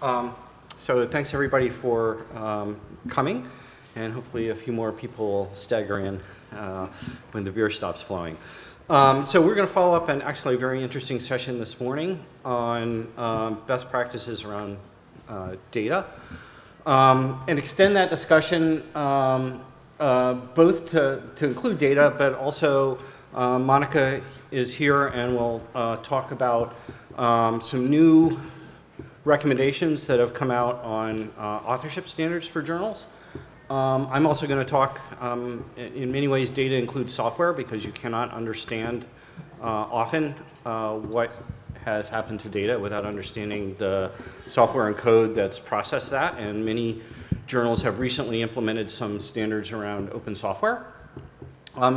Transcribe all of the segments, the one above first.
So thanks everybody for coming, and hopefully a few more people stagger in when the beer stops flowing. So we're going to follow up on actually a very interesting session this morning on best practices around data, and extend that discussion both to include data, but also Monica is here and will talk about some new recommendations that have come out on authorship standards for journals. I'm also going to talk, in many ways, data includes software because you cannot understand often what has happened to data without understanding the software and code that's processed that. And many journals have recently implemented some standards around open software.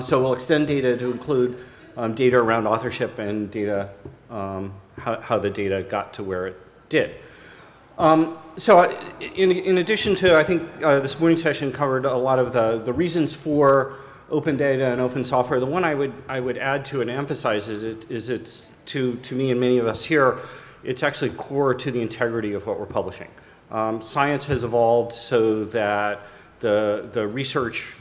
So we'll extend data to include data around authorship and data, how the data got to where it did. So in addition to, I think this morning's session covered a lot of the reasons for open data and open software. The one I would add to and emphasize is it's to me and many of us here, it's actually core to the integrity of what we're publishing. Science has evolved so that the research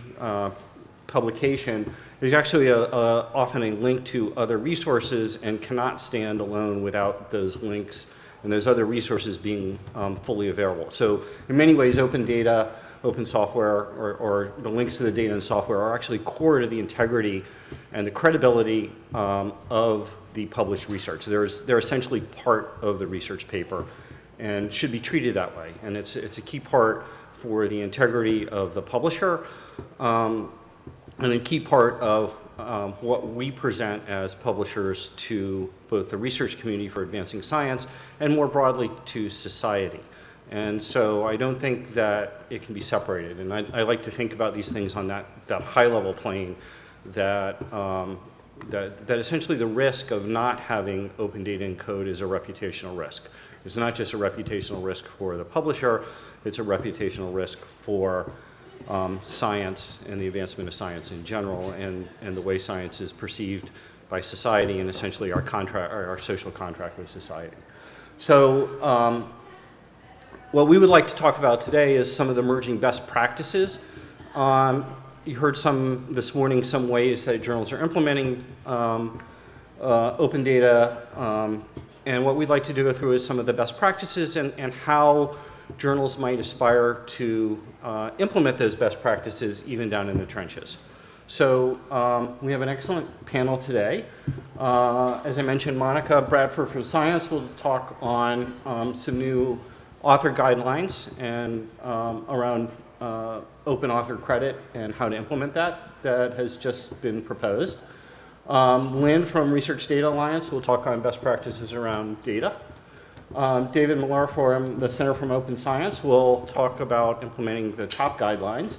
publication is actually often a link to other resources and cannot stand alone without those links and those other resources being fully available. So in many ways, open data, open software, or the links to the data and software are actually core to the integrity and the credibility of the published research. They're essentially part of the research paper and should be treated that way. And it's a key part for the integrity of the publisher and a key part of what we present as publishers to both the research community for advancing science and more broadly to society. And so I don't think that it can be separated. And I like to think about these things on that high level plane that essentially the risk of not having open data and code is a reputational risk. It's not just a reputational risk for the publisher, it's a reputational risk for science and the advancement of science in general, and the way science is perceived by society and essentially our social contract with society. So what we would like to talk about today is some of the emerging best practices. You heard this morning some ways that journals are implementing open data, and what we'd like to go through is some of the best practices and how journals might aspire to implement those best practices even down in the trenches. So we have an excellent panel today. As I mentioned, Monica Bradford from Science will talk on some new author guidelines and around open author credit and how to implement that has just been proposed. Lynn from Research Data Alliance will talk on best practices around data. David Miller from the Center for Open Science will talk about implementing the top guidelines.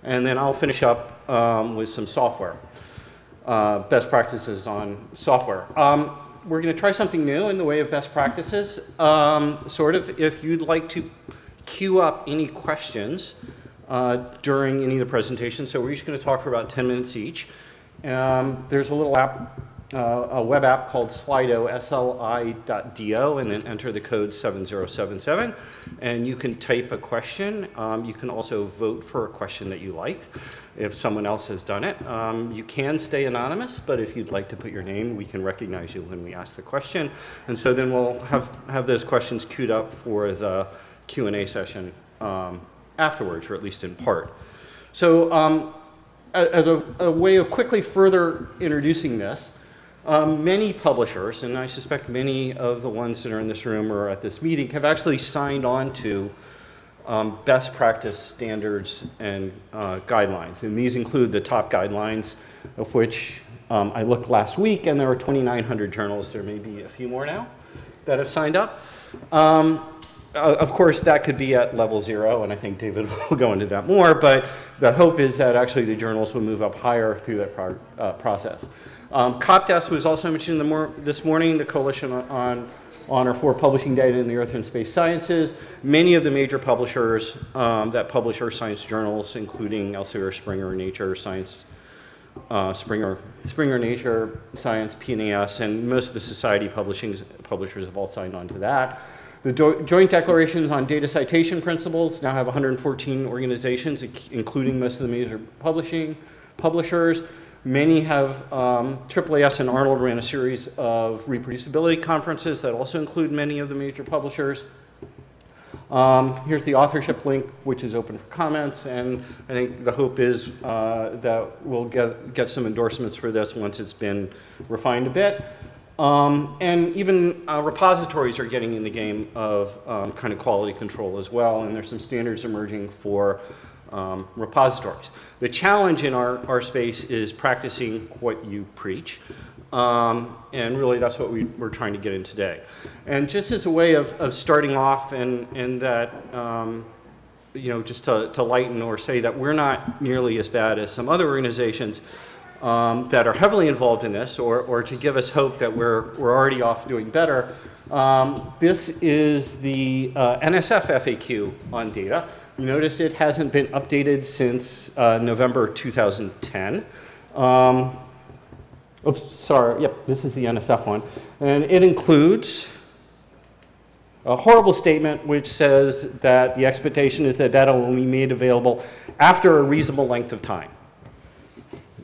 And then I'll finish up with some software, best practices on software. We're going to try something new in the way of best practices. If you'd like to queue up any questions during any of the presentations. So we're each going to talk for about 10 minutes each. There's a little app, a web app called Slido, sli.do, and then enter the code 7077. And you can type a question. You can also vote for a question that you like if someone else has done it. You can stay anonymous, but if you'd like to put your name, we can recognize you when we ask the question. And so then we'll have those questions queued up for the Q&A session afterwards, or at least in part. So as a way of quickly further introducing this, many publishers, and I suspect many of the ones that are in this room or at this meeting, have actually signed on to best practice standards and guidelines. And these include the top guidelines, of which I looked last week, and there were 2,900 journals. There may be a few more now that have signed up. Of course, that could be at level 0, and I think David will go into that more, but the hope is that actually the journals will move up higher through that process. COPDES was also mentioned this morning, the Coalition on or for Publishing Data in the Earth and Space Sciences. Many of the major publishers that publish Earth Science journals, including Elsevier, Springer, Nature, Science, Springer Nature, Science, PNAS, and most of the society publishers have all signed on to that. The Joint Declarations on Data Citation Principles now have 114 organizations, including most of the major publishers. Many have, AAAS and Arnold ran a series of reproducibility conferences that also include many of the major publishers. Here's the authorship link, which is open for comments, and I think the hope is that we'll get some endorsements for this once it's been refined a bit. And even repositories are getting in the game of kind of quality control as well, and there's some standards emerging for repositories. The challenge in our space is practicing what you preach, and really that's what we're trying to get in today. And just as a way of starting off and that, you know, just to lighten or say that we're not nearly as bad as some other organizations that are heavily involved in this, or to give us hope that we're already off doing better. This is the NSF FAQ on data. You notice it hasn't been updated since November 2010. Oops, sorry, yep, this is the NSF one. And it includes a horrible statement which says that the expectation is that data will be made available after a reasonable length of time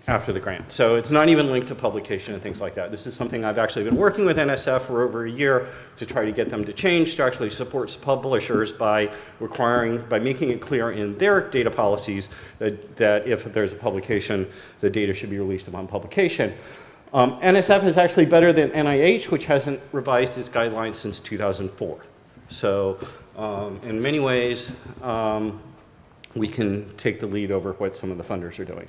after the grant. So it's not even linked to publication and things like that. This is something I've actually been working with NSF for over a year to try to get them to change, to actually support publishers by making it clear in their data policies that if there's a publication, the data should be released upon publication. NSF is actually better than NIH, which hasn't revised its guidelines since 2004. So in many ways, we can take the lead over what some of the funders are doing.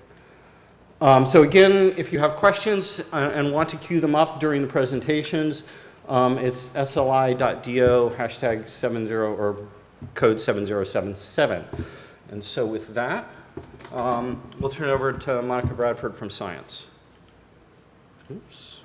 So again, if you have questions and want to queue them up during the presentations, it's sli.do #70 or code 7077. And so with that, we'll turn it over to Monica Bradford from Science. Oops.